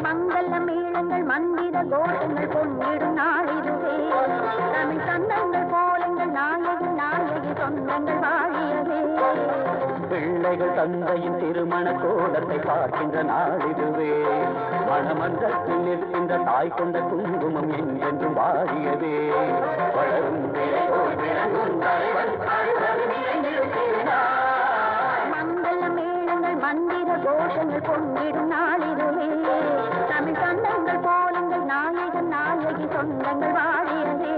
மங்கள மேளங்கள் மந்திர கோஷங்கள் பொன்னிடும் நாளிதுவே தமிழ் சந்தங்கள் கோலங்கள் நாயகி நாயகி சொந்தங்கள் வாழியவே பிள்ளைகள் தந்தையின் திருமண கோலத்தை பார்க்கின்ற நாளிதுவே மணமன்றத்தில் நிற்கின்ற தாய் கொண்ட குங்குமம் என்றென்றும் வாழியவே வளரும் மங்கள மேளங்கள் மந்திர கோஷங்கள் பொன்னிடும் நாளிதுவே தமிழ் சந்தங்கள் கோலங்கள் நாயகன் நாயகி சொந்தங்கள் வாழியவே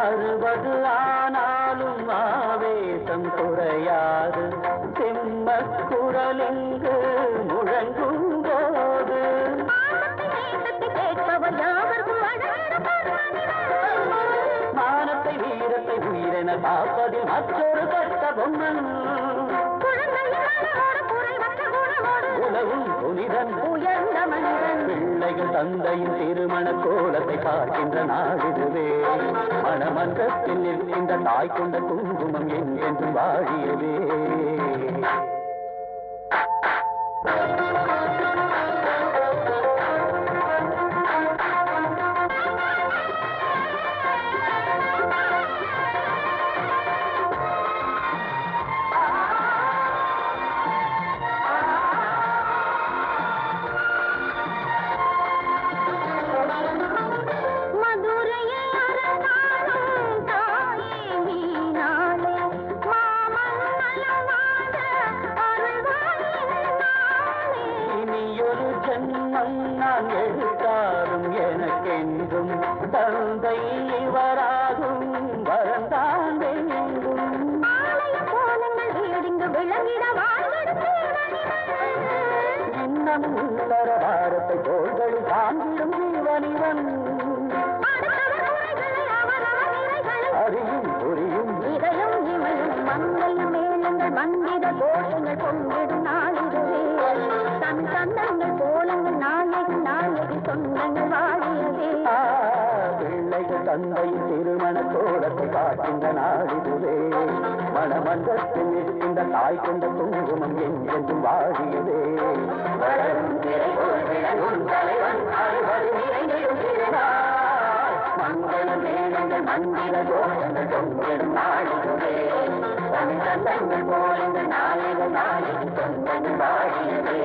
அறுபது ஆனாலும் ஆவேசம் குறையாது சிம்ம குரலிங்கு முழங்கும் போது மானத்தை வீரத்தை உயிரென காப்பதில் மற்றொரு கட்ட பொம்மன் உலகும் புனிதன் உயர்ந்த மனிதன் பிள்ளைகள் தந்தையின் திருமண கோலத்தை பார்க்கின்ற நாளிதுவே மணமன்றத்தில் நிற்கின்ற தாய் கொண்ட குங்குமம் என்றென்றும் வாழியவே நான் எழுத்தாரும் எனக்கென்றும் தந்தை இவராகும் வரந்தான் வேண்டும் கோலங்கள் வீடிங்கு விளங்கிட இன்னமும் உள்ளர பாரத்தை தோள்களில் தாங்கிடும் ஜீவனிவன் அறியும் புரியும் இதயம் இமையும் மங்கள மேளங்கள் மந்திர கோஷங்கள் பொங்கிடும் நாளிதுவே தன் சந்தங்கள் கோலங்கள் நாயகி நாயகி சொந்தங்கள் வாழியவே பிள்ளைகள் தந்தையின் திருமண கோலத்தை காக்கின்ற நாளிதுவே மணமன்றத்தில் நிற்கின்ற தாய் கொண்ட குங்குமம் என்றென்றும் வாழியவே மங்கள மேளங்கள் மந்திர கோஷங்கள் பொங்கிடும் நாளிதுவே தன் சந்தங்கள் கோலங்கள் நாயக நாயகி சொந்தங்கள் வாழியவே